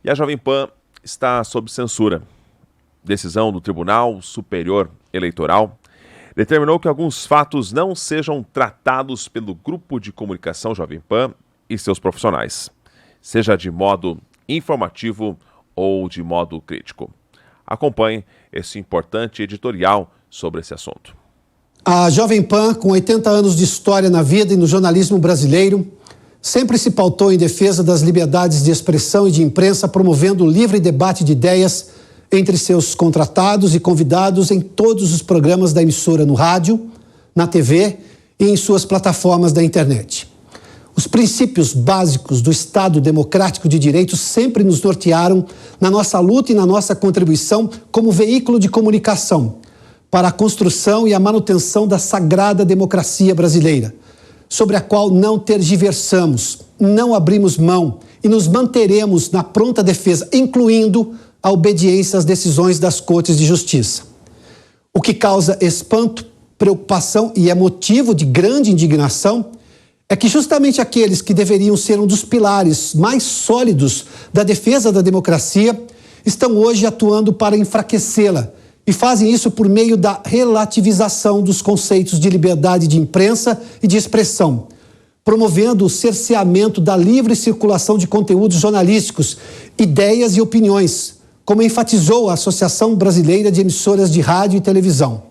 E a Jovem Pan está sob censura. Decisão do Tribunal Superior Eleitoral determinou que alguns fatos não sejam tratados pelo grupo de comunicação Jovem Pan e seus profissionais, seja de modo informativo ou de modo crítico. Acompanhe esse importante editorial sobre esse assunto. A Jovem Pan, com 80 anos de história na vida e no jornalismo brasileiro, sempre se pautou em defesa das liberdades de expressão e de imprensa, promovendo o livre debate de ideias entre seus contratados e convidados em todos os programas da emissora no rádio, na TV e em suas plataformas da internet. Os princípios básicos do Estado Democrático de Direito sempre nos nortearam na nossa luta e na nossa contribuição como veículo de comunicação para a construção e a manutenção da sagrada democracia brasileira, sobre a qual não tergiversamos, não abrimos mão e nos manteremos na pronta defesa, incluindo a obediência às decisões das Cortes de Justiça. O que causa espanto, preocupação e é motivo de grande indignação é que justamente aqueles que deveriam ser um dos pilares mais sólidos da defesa da democracia estão hoje atuando para enfraquecê-la e fazem isso por meio da relativização dos conceitos de liberdade de imprensa e de expressão, promovendo o cerceamento da livre circulação de conteúdos jornalísticos, ideias e opiniões, como enfatizou a Associação Brasileira de Emissoras de Rádio e Televisão.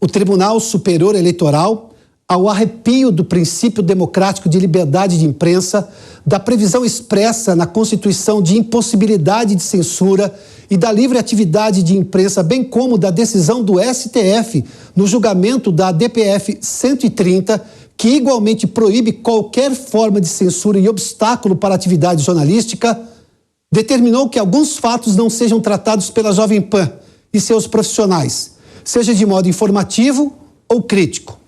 O Tribunal Superior Eleitoral, ao arrepio do princípio democrático de liberdade de imprensa, da previsão expressa na Constituição de impossibilidade de censura e da livre atividade de imprensa, bem como da decisão do STF no julgamento da DPF 130, que igualmente proíbe qualquer forma de censura e obstáculo para a atividade jornalística, determinou que alguns fatos não sejam tratados pela Jovem Pan e seus profissionais, seja de modo informativo ou crítico.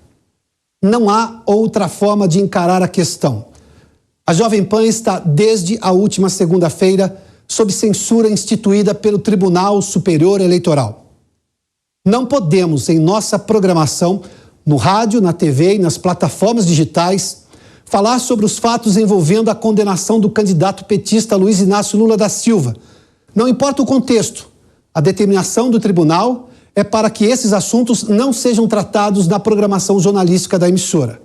Não há outra forma de encarar a questão. A Jovem Pan está, desde a última segunda-feira, sob censura instituída pelo Tribunal Superior Eleitoral. Não podemos, em nossa programação, no rádio, na TV e nas plataformas digitais, falar sobre os fatos envolvendo a condenação do candidato petista Luiz Inácio Lula da Silva. Não importa o contexto, a determinação do tribunal é para que esses assuntos não sejam tratados na programação jornalística da emissora.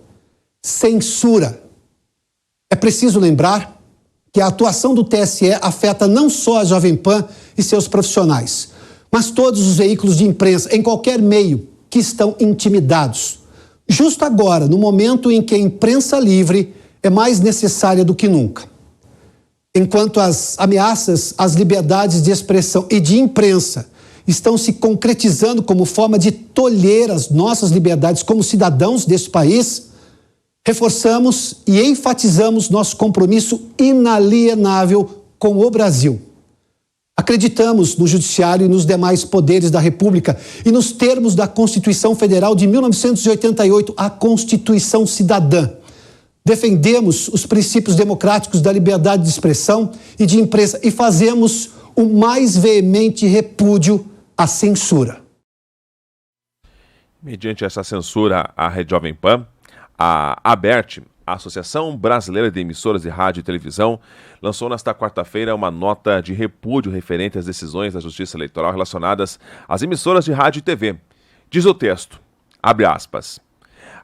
Censura. É preciso lembrar que a atuação do TSE afeta não só a Jovem Pan e seus profissionais, mas todos os veículos de imprensa, em qualquer meio, que estão intimidados. Justo agora, no momento em que a imprensa livre é mais necessária do que nunca. Enquanto as ameaças às liberdades de expressão e de imprensa estão se concretizando como forma de tolher as nossas liberdades como cidadãos desse país, reforçamos e enfatizamos nosso compromisso inalienável com o Brasil. Acreditamos no Judiciário e nos demais poderes da República e nos termos da Constituição Federal de 1988, a Constituição Cidadã. Defendemos os princípios democráticos da liberdade de expressão e de imprensa e fazemos o mais veemente repúdio à censura. Mediante essa censura à Rede Jovem Pan, a ABERT, a Associação Brasileira de Emissoras de Rádio e Televisão, lançou nesta quarta-feira uma nota de repúdio referente às decisões da Justiça Eleitoral relacionadas às emissoras de rádio e TV. Diz o texto, abre aspas,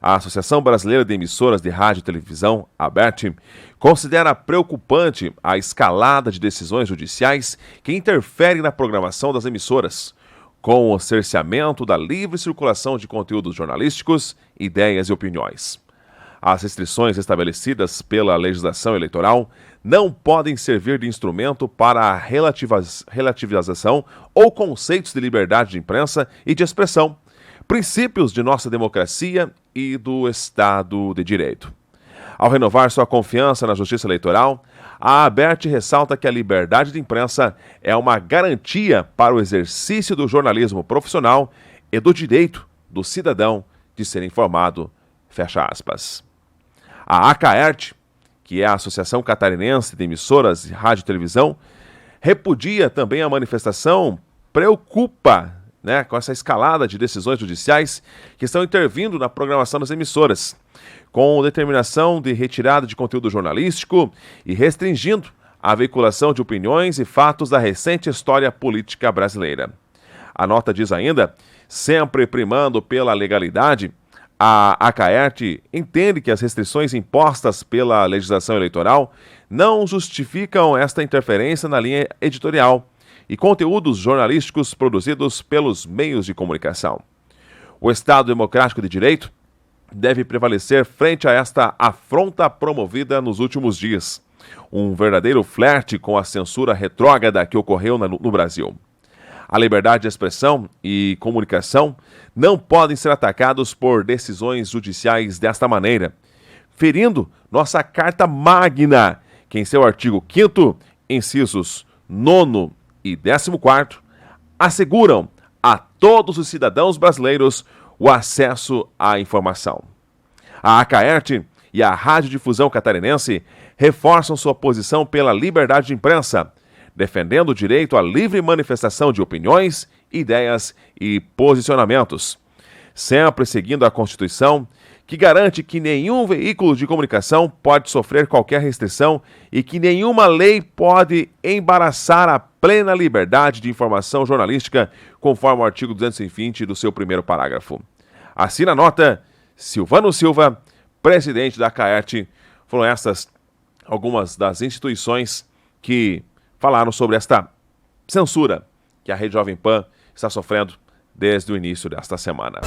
a Associação Brasileira de Emissoras de Rádio e Televisão, ABERT, considera preocupante a escalada de decisões judiciais que interferem na programação das emissoras, com o cerceamento da livre circulação de conteúdos jornalísticos, ideias e opiniões. As restrições estabelecidas pela legislação eleitoral não podem servir de instrumento para a relativização ou conceitos de liberdade de imprensa e de expressão, princípios de nossa democracia e do Estado de Direito. Ao renovar sua confiança na Justiça Eleitoral, a ABERT ressalta que a liberdade de imprensa é uma garantia para o exercício do jornalismo profissional e do direito do cidadão de ser informado, fecha aspas. A ACAERT, que é a Associação Catarinense de Emissoras de Rádio e Televisão, repudia também a manifestação, preocupa com essa escalada de decisões judiciais que estão intervindo na programação das emissoras, com determinação de retirada de conteúdo jornalístico e restringindo a veiculação de opiniões e fatos da recente história política brasileira. A nota diz ainda, sempre primando pela legalidade, a Acaerte entende que as restrições impostas pela legislação eleitoral não justificam esta interferência na linha editorial e conteúdos jornalísticos produzidos pelos meios de comunicação. O Estado Democrático de Direito deve prevalecer frente a esta afronta promovida nos últimos dias, um verdadeiro flerte com a censura retrógrada que ocorreu no Brasil. A liberdade de expressão e comunicação não podem ser atacados por decisões judiciais desta maneira, ferindo nossa Carta Magna, que em seu artigo 5º, incisos 9º e 14º, asseguram a todos os cidadãos brasileiros o acesso à informação. A Acaerte e a Radiodifusão Catarinense reforçam sua posição pela liberdade de imprensa, defendendo o direito à livre manifestação de opiniões, ideias e posicionamentos, sempre seguindo a Constituição, que garante que nenhum veículo de comunicação pode sofrer qualquer restrição e que nenhuma lei pode embaraçar a plena liberdade de informação jornalística, conforme o artigo 220 do seu primeiro parágrafo. Assina a nota, Silvano Silva, presidente da Acaerte. Foram essas algumas das instituições que falaram sobre esta censura que a Rede Jovem Pan está sofrendo desde o início desta semana.